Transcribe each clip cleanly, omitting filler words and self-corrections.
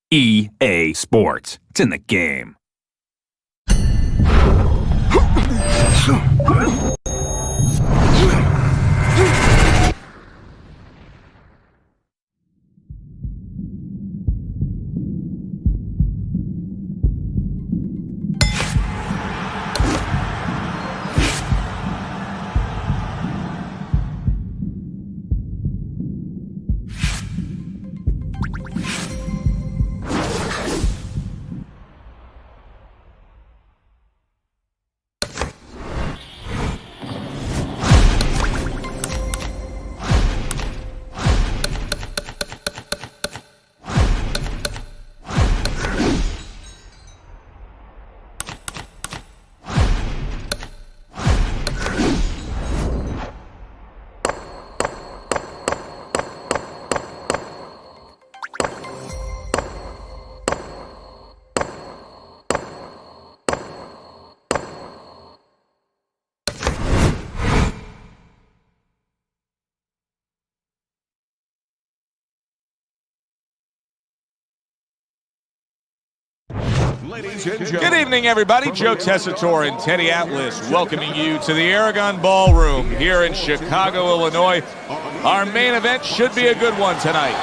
EA Sports. It's in the game. Good evening, everybody. Joe Tessitore and Teddy Atlas welcoming you to the Aragon Ballroom here in Chicago, Illinois. Our main event should be a good one tonight.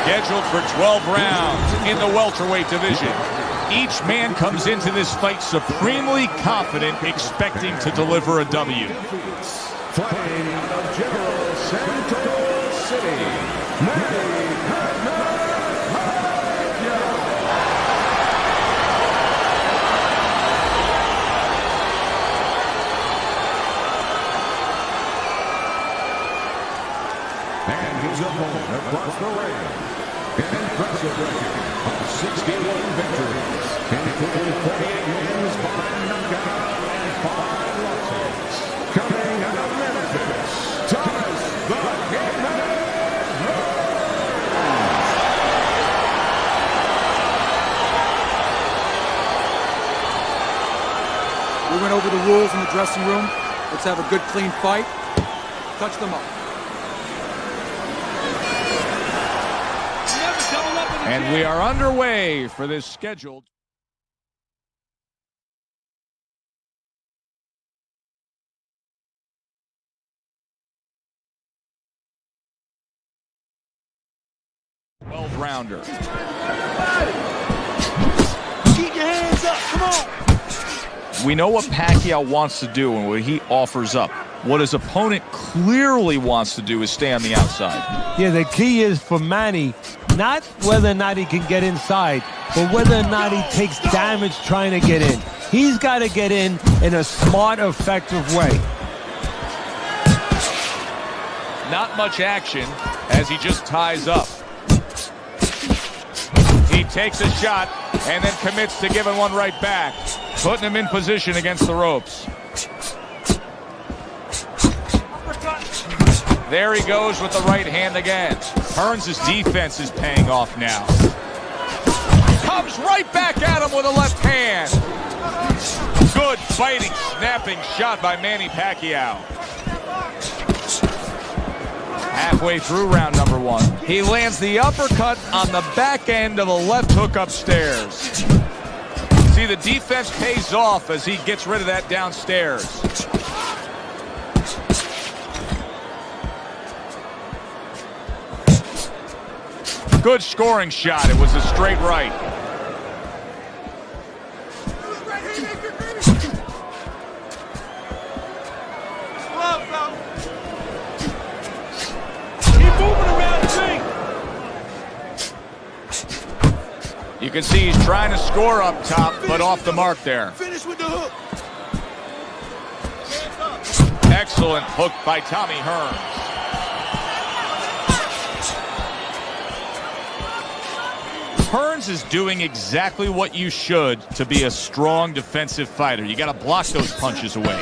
Scheduled for 12 rounds in the welterweight division. Each man comes into this fight supremely confident, expecting to deliver a W. Fighting out of General Santos City, and his opponent across the ring, an impressive record of 61 victories, including 48 wins by knockout and 5 losses. Coming out of Memphis, Thomas the Hitman Hearns. We went over the rules in the dressing room. Let's have a good, clean fight. Touch them up. And we are underway for this scheduled. Rounder. Keep your hands up, come on. We know what Pacquiao wants to do and what he offers up. What his opponent clearly wants to do is stay on the outside. Yeah, the key is for Manny, not whether or not he can get inside, but whether or not he takes damage trying to get in. He's got to get in a smart, effective way. Not much action as he just ties up. He takes a shot and then commits to giving one right back, putting him in position against the ropes. There he goes with the right hand again. Hearns' defense is paying off now. Comes right back at him with a left hand. Good fighting, snapping shot by Manny Pacquiao. Halfway through round number 1. He lands the uppercut on the back end of a left hook upstairs. See, the defense pays off as he gets rid of that downstairs. Good scoring shot. It was a straight right. You can see he's trying to score up top, but off the mark there. Finish with the hook. Excellent hook by Tommy Hearns. Hearns is doing exactly what you should to be a strong defensive fighter. You got to block those punches away.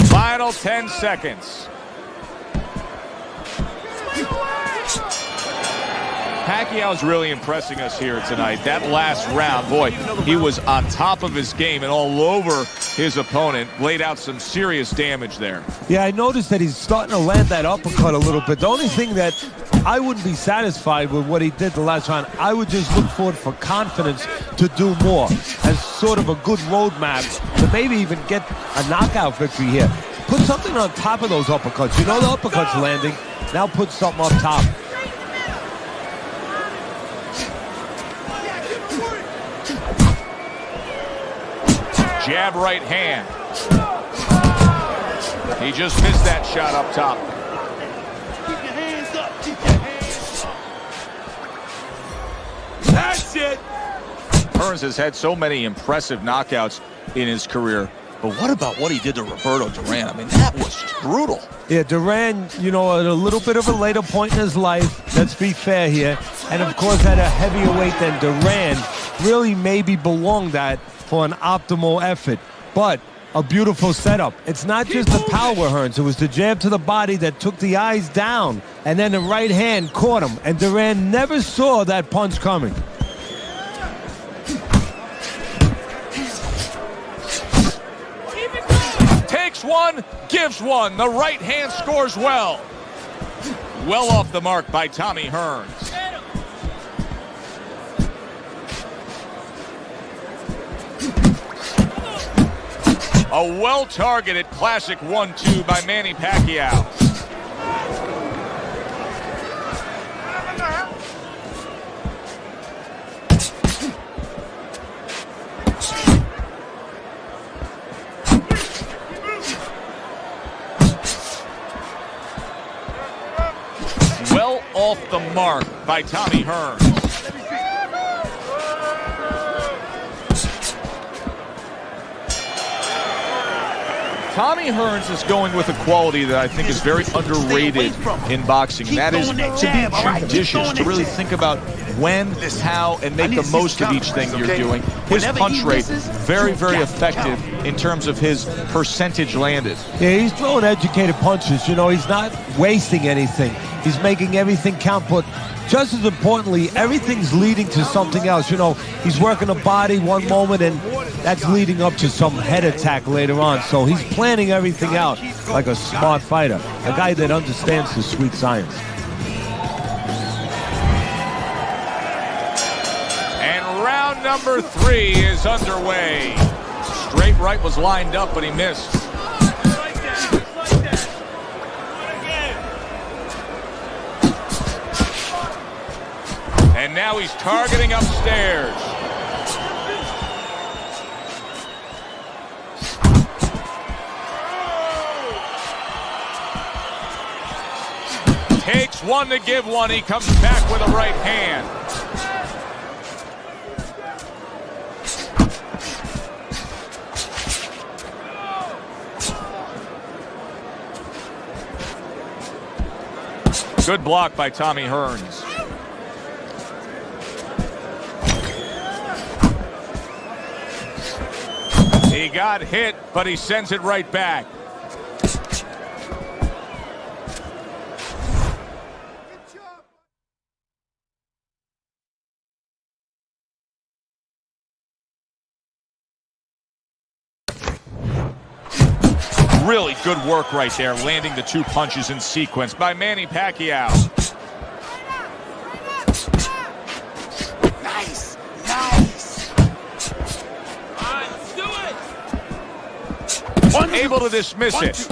Final 10 seconds. Pacquiao's really impressing us here tonight. That last round, boy, he was on top of his game and all over his opponent. Laid out some serious damage there. Yeah, I noticed that he's starting to land that uppercut a little bit. The only thing that I wouldn't be satisfied with what he did the last round. I would just look forward for confidence to do more as sort of a good roadmap to maybe even get a knockout victory here. Put something on top of those uppercuts. You know the uppercuts landing. Now put something up top. Jab right hand. He just missed that shot up top. Keep your hands up. Keep your hands up. That's it. Hearns has had so many impressive knockouts in his career. But what about what he did to Roberto Duran? I mean, that was just brutal. Yeah, Duran, you know, at a little bit of a later point in his life, let's be fair here, and of course at a heavier weight than Duran, really maybe belonged that for an optimal effort. But a beautiful setup. It's not just the power, Hearns. It was the jab to the body that took the eyes down, and then the right hand caught him, and Duran never saw that punch coming. Takes one, gives one. The right hand scores well. Well off the mark by Tommy Hearns. A well-targeted classic 1-2 by Manny Pacquiao. Well off the mark by Tommy Hearns. Tommy Hearns is going with a quality that I think is very underrated in boxing, and that is to be judicious, to really think about when, how, and make the most of each thing you're doing. His punch rate, very, very effective in terms of his percentage landed. Yeah, he's throwing educated punches. You know, he's not wasting anything. He's making everything count, but just as importantly, everything's leading to something else. You know, he's working the body one moment, and that's leading up to some head attack later on. So he's planning everything out like a smart fighter, a guy that understands the sweet science. And round number 3 is underway. Straight right was lined up, but he missed. And now he's targeting upstairs. Takes one to give one. He comes back with a right hand. Good block by Tommy Hearns. He got hit, but he sends it right back. Really good work right there, landing the 2 punches in sequence by Manny Pacquiao. Nice. Nice. All right, let's do it. Able to dismiss it.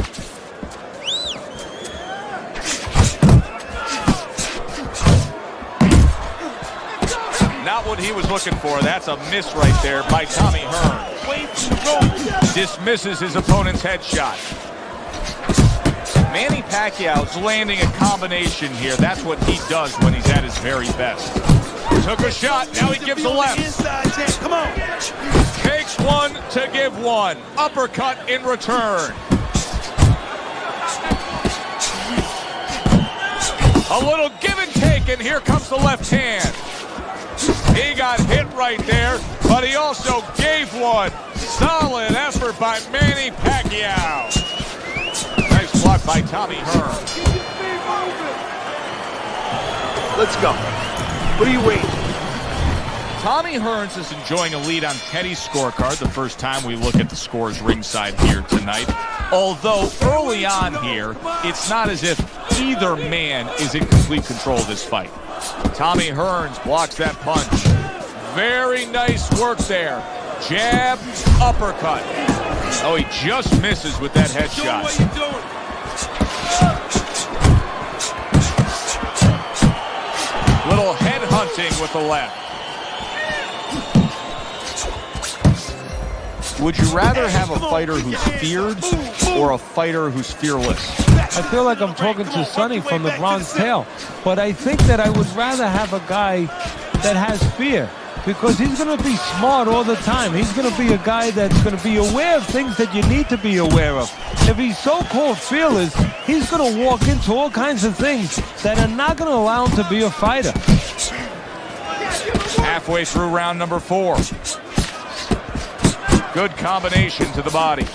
Not what he was looking for. That's a miss right there by Tommy Hearns. Dismisses his opponent's headshot. Manny Pacquiao's landing a combination here. That's what he does when he's at his very best. Took a shot, now he gives a left. Come on. Takes one to give one. Uppercut in return. A little give and take, and here comes the left hand. He got hit right there, but he also gave one. Solid effort by Manny Pacquiao. Nice block by Tommy Hearns. Let's go. What are you waiting? Tommy Hearns is enjoying a lead on Teddy's scorecard the first time we look at the scores ringside here tonight. Although early on here, it's not as if either man is in complete control of this fight. Tommy Hearns blocks that punch. Very nice work there. Jab, uppercut. Oh, he just misses with that headshot. Little head hunting with the left. Would you rather have a fighter who's feared or a fighter who's fearless? I feel like I'm talking to Sonny from the Bronze Tale, but I think that I would rather have a guy that has fear, because he's going to be smart all the time. He's going to be a guy that's going to be aware of things that you need to be aware of. If he's so-called fearless, he's going to walk into all kinds of things that are not going to allow him to be a fighter. Halfway through round number 4. Good combination to the body.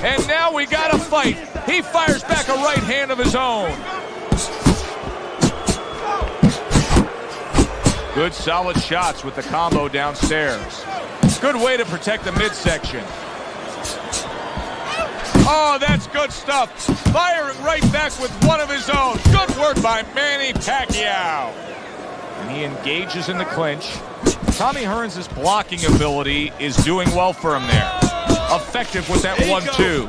And now we got a fight. He fires back a right hand of his own. Good solid shots with the combo downstairs. Good way to protect the midsection. Oh, that's good stuff. Firing right back with one of his own. Good work by Manny Pacquiao. And he engages in the clinch. Tommy Hearns' blocking ability is doing well for him there. Effective with that 1-2.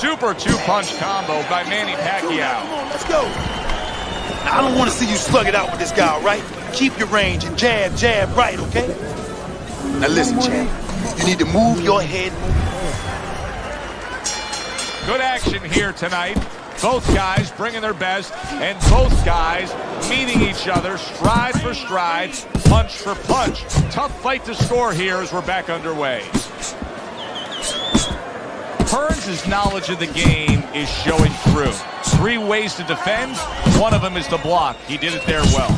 Super 2-punch combo by Manny Pacquiao. Come on, let's go. Now, I don't want to see you slug it out with this guy, all right? Keep your range and jab, jab right, okay? Now listen, champ. You need to move your head. Good action here tonight. Both guys bringing their best, and both guys meeting each other stride for stride, punch for punch. Tough fight to score here as we're back underway. Hearns' knowledge of the game is showing through. 3 ways to defend. One of them is to block. He did it there well.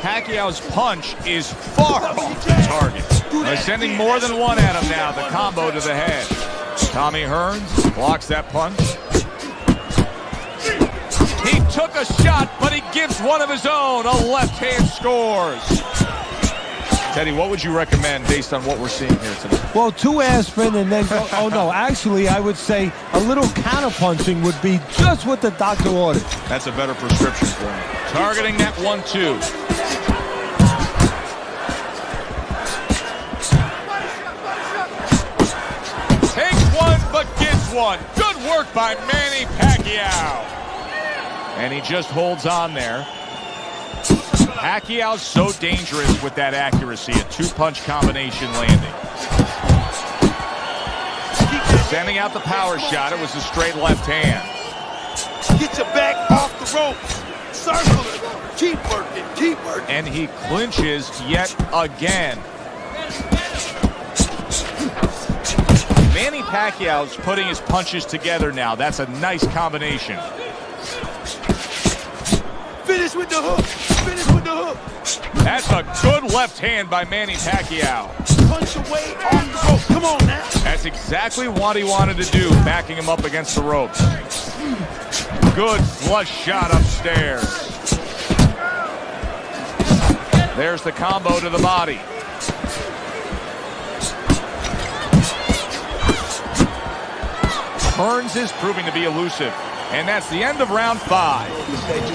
Pacquiao's punch is far off the target. They're sending more than one at him now. The combo to the head. Tommy Hearns blocks that punch. He took a shot, but he gives one of his own. A left hand scores. Teddy, what would you recommend based on what we're seeing here tonight? Well, 2 aspirin and then go, oh no, actually I would say a little counter-punching would be just what the doctor ordered. That's a better prescription for him. Targeting that 1-2. Takes one, but gets one. Good work by Manny Pacquiao. And he just holds on there. Pacquiao's so dangerous with that accuracy, a 2-punch combination landing. Sending out the power shot, it was a straight left hand. Get your back off the rope. Circle it. Keep working, keep working. And he clinches yet again. Manny Pacquiao's putting his punches together now. That's a nice combination. Finish with the hook. Finish with the hook. That's a good left hand by Manny Pacquiao. Punch away off the rope. Come on now. That's exactly what he wanted to do, backing him up against the ropes. Good flush shot upstairs. There's the combo to the body. Hearns is proving to be elusive. And that's the end of round 5.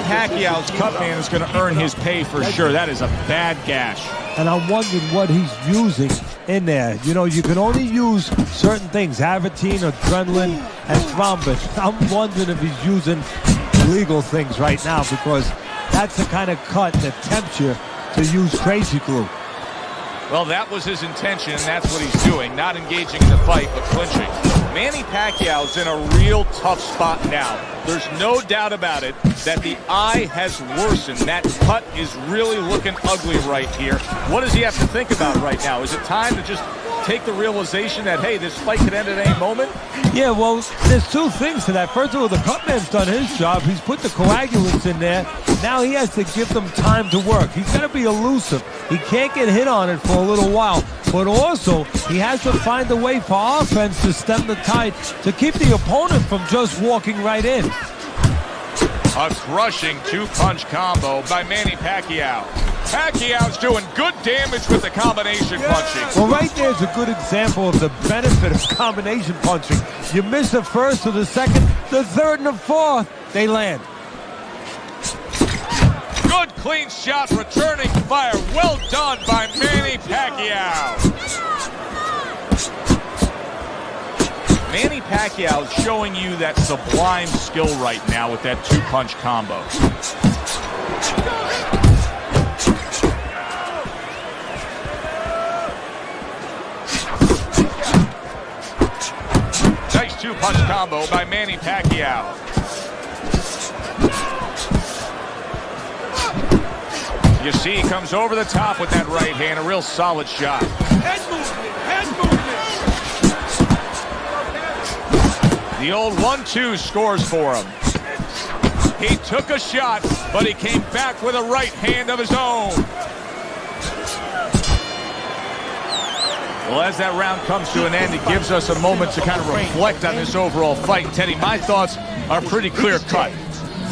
Pacquiao's cut man is going to earn his pay for sure. That is a bad gash. And I'm wondering what he's using in there. You know, you can only use certain things, Avatine, adrenaline, and thrombus. I'm wondering if he's using illegal things right now, because that's the kind of cut that tempts you to use crazy glue. Well, that was his intention, and that's what he's doing. Not engaging in the fight, but clinching. Manny Pacquiao's in a real tough spot now. There's no doubt about it that the eye has worsened. That cut is really looking ugly right here. What does he have to think about right now? Is it time to just take the realization that, hey, this fight could end at any moment? Yeah, well, there's two things to that. First of all, the cutman's done his job. He's put the coagulants in there. Now he has to give them time to work. He's got to be elusive. He can't get hit on it for a little while. But also, he has to find a way for offense to stem the tide, to keep the opponent from just walking right in. A crushing two-punch combo by Manny Pacquiao. Pacquiao's doing good damage with the combination punching. Well, right there's a good example of the benefit of combination punching. You miss the first or the second, the third and the fourth, they land. Good clean shot, returning fire. Well done by Manny Pacquiao. Manny Pacquiao is showing you that sublime skill right now with that two-punch combo. Nice two-punch combo by Manny Pacquiao. You see, he comes over the top with that right hand, a real solid shot. Head movement, head movement. The old 1-2 scores for him. He took a shot, but he came back with a right hand of his own. Well, as that round comes to an end, it gives us a moment to kind of reflect on this overall fight. Teddy, my thoughts are pretty clear-cut.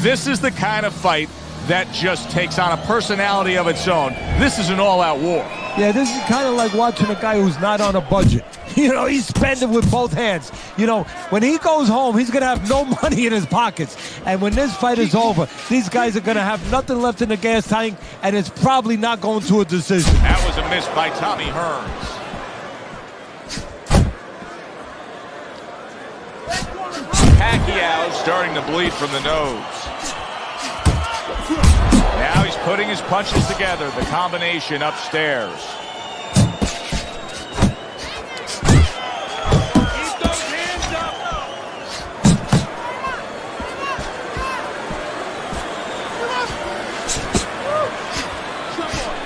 This is the kind of fight that just takes on a personality of its own. This is an all-out war. Yeah, this is kind of like watching a guy who's not on a budget. You know, he's spending with both hands. You know, when he goes home, he's going to have no money in his pockets. And when this fight is over, these guys are going to have nothing left in the gas tank, and it's probably not going to a decision. That was a miss by Tommy Hearns. Pacquiao starting to bleed from the nose. Now he's putting his punches together, the combination upstairs. Keep those hands up.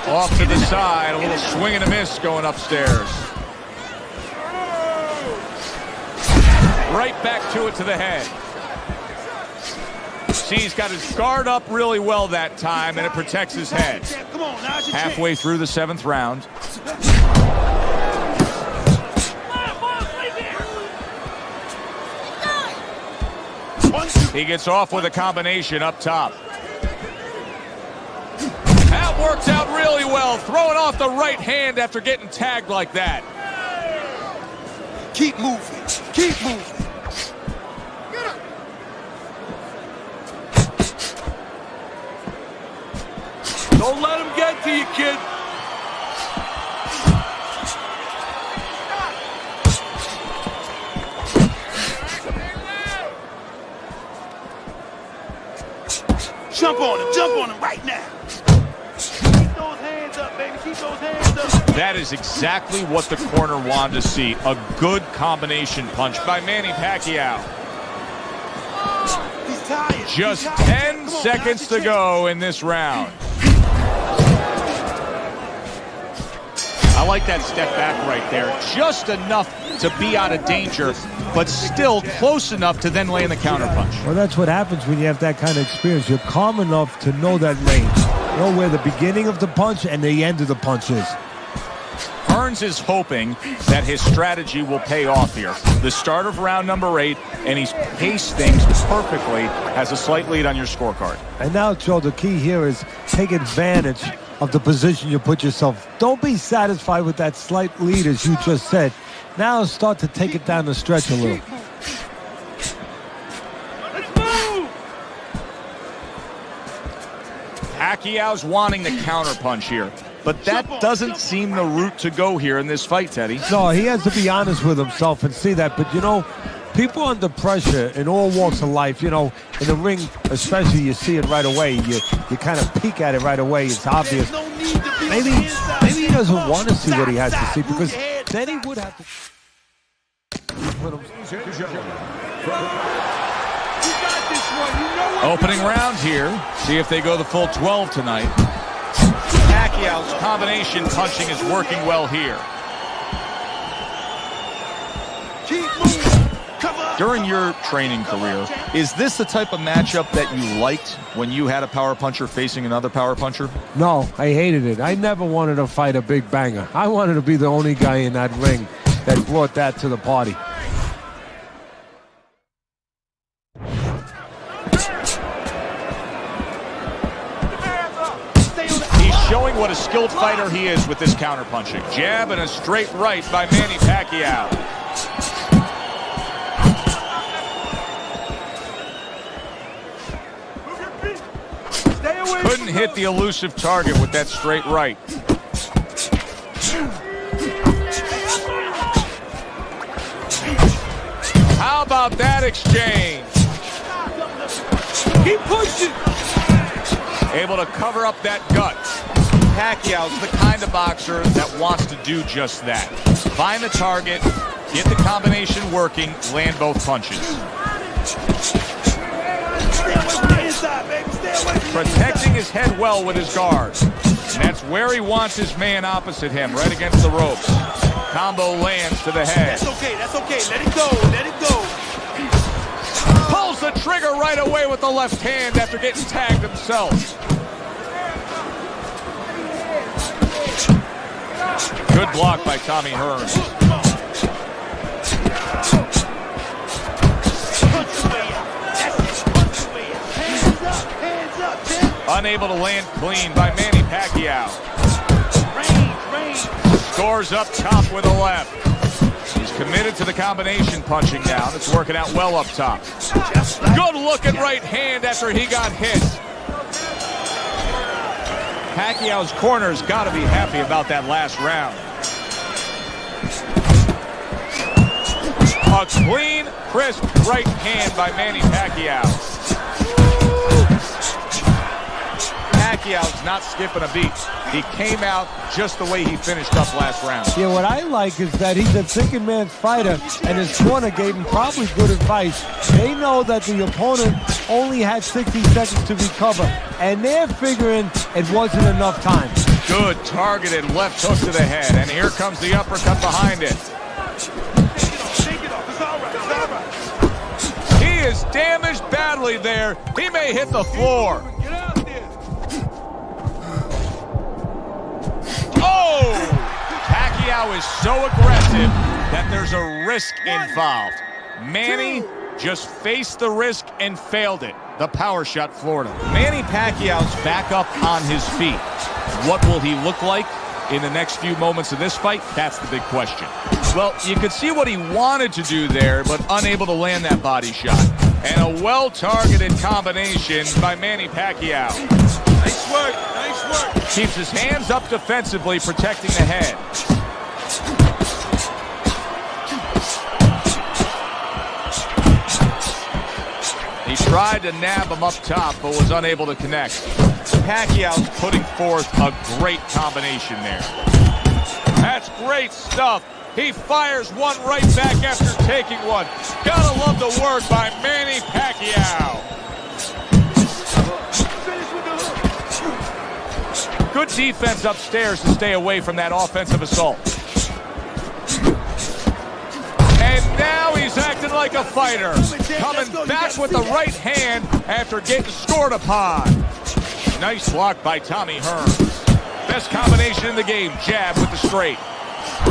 Off to the side, a little swing and a miss going upstairs. Right back to it to the head. See, he's got his guard up really well that time, and it protects his head. Halfway through the 7th round. He gets off with a combination up top. That works out really well, throwing off the right hand after getting tagged like that. Keep moving, keep moving. Don't let him get to you, kid. Jump on him right now. Keep those hands up, baby, keep those hands up. That is exactly what the corner wanted to see. A good combination punch by Manny Pacquiao. He's tired. Just 10 seconds to go in this round. I like that step back right there. Just enough to be out of danger, but still close enough to then land the counterpunch. Well, that's what happens when you have that kind of experience. You're calm enough to know that range. Know where the beginning of the punch and the end of the punch is. Hearns is hoping that his strategy will pay off here. The start of round number 8, and he's paced things perfectly, has a slight lead on your scorecard. And now, Joe, the key here is take advantage of the position you put yourself. Don't be satisfied with that slight lead, as you just said. Now start to take it down the stretch a little. Pacquiao's wanting the counterpunch here, but that doesn't seem the route to go here in this fight, Teddy. No, he has to be honest with himself and see that. But, you know, people under pressure in all walks of life, you know, in the ring especially, you see it right away. You kind of peek at it right away. It's obvious. Maybe he doesn't want to see what he has to see, because then he would have to. Opening round here. See if they go the full 12 tonight. Pacquiao's combination punching is working well here. During your training career, is this the type of matchup that you liked when you had a power puncher facing another power puncher? No, I hated it. I never wanted to fight a big banger. I wanted to be the only guy in that ring that brought that to the party. He's showing what a skilled fighter he is with this counterpunching. Jab and a straight right by Manny Pacquiao. Couldn't hit the elusive target with that straight right. How about that exchange? Keep pushing. Able to cover up that gut. Pacquiao's the kind of boxer that wants to do just that. Find the target, get the combination working, land both punches. Protecting his head well with his guard. And that's where he wants his man opposite him, right against the ropes. Combo lands to the head. That's okay, that's okay. Let it go, let it go. Pulls the trigger right away with the left hand after getting tagged himself. Good block by Tommy Hearns. Unable to land clean by Manny Pacquiao. Scores up top with a left. He's committed to the combination punching now. It's working out well up top. Good looking right hand after he got hit. Pacquiao's corner's got to be happy about that last round. A clean, crisp right hand by Manny Pacquiao. Pacquiao's not skipping a beat. He came out just the way he finished up last round. Yeah, what I like is that he's a thinking man's fighter, and his corner gave him probably good advice. They know that the opponent only had 60 seconds to recover, and they're figuring it wasn't enough time. Good targeted left hook to the head, and here comes the uppercut behind it. He is damaged badly there. He may hit the floor. Oh! Pacquiao is so aggressive that there's a risk involved. Manny just faced the risk and failed it. The power shot floored him. Manny Pacquiao's back up on his feet. What will he look like in the next few moments of this fight? That's the big question. Well, you could see what he wanted to do there, but unable to land that body shot. And a well-targeted combination by Manny Pacquiao. Nice work, nice work. Keeps his hands up defensively, protecting the head. He tried to nab him up top, but was unable to connect. Pacquiao's putting forth a great combination there. That's great stuff. He fires one right back after taking one. Gotta love the work by Manny Pacquiao. Good defense upstairs to stay away from that offensive assault. And now he's acting like a fighter. Coming back with the right hand after getting scored upon. Nice block by Tommy Hearns. Best combination in the game, jab with the straight.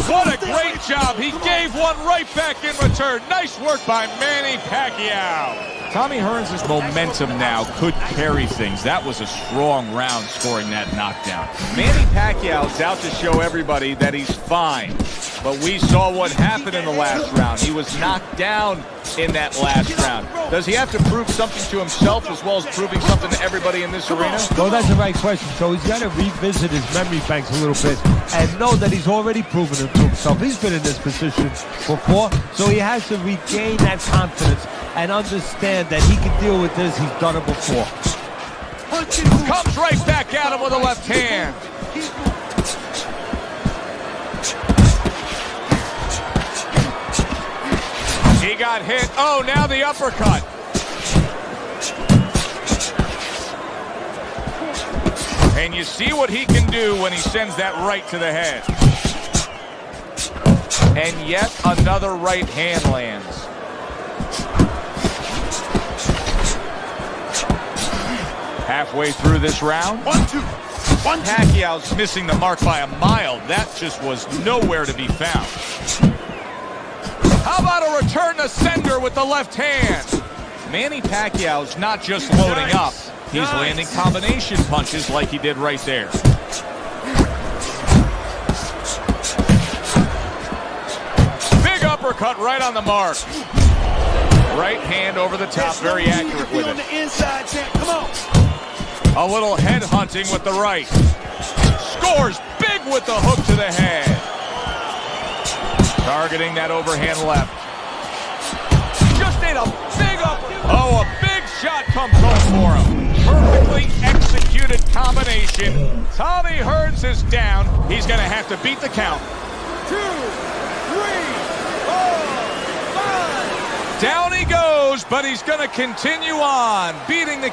What a great job. He gave one right back in return. Nice work by Manny Pacquiao. Tommy Hearns' momentum now could carry things. That was a strong round scoring that knockdown. Manny Pacquiao's out to show everybody that he's fine. But we saw what happened in the last round. He was knocked down in that last round. Does he have to prove something to himself as well as proving something to everybody in this arena? Well, that's the right question. So he's got to revisit his memory banks a little bit and know that he's already proven it to himself. He's been in this position before, so he has to regain that confidence and understand that he can deal with this. He's done it before. Comes right back at him with a left hand. He got hit. Oh, now the uppercut. And you see what he can do when he sends that right to the head. And yet another right hand lands. Halfway through this round. 1-2. Pacquiao's missing the mark by a mile. That just was nowhere to be found. How about a return to sender with the left hand? Manny Pacquiao's not just loading up. He's landing combination punches like he did right there. Big uppercut right on the mark. Right hand over the top, very accurate with it. On the inside, champ. Come on. A little head hunting with the right. Scores big with the hook to the head. Targeting that overhand left. Just ate a big uppercut. Oh, a big shot comes home for him. Perfectly executed combination. Tommy Hearns is down. He's going to have to beat the count. 2, 3, 4, 5. Down he goes, but he's going to continue on, beating the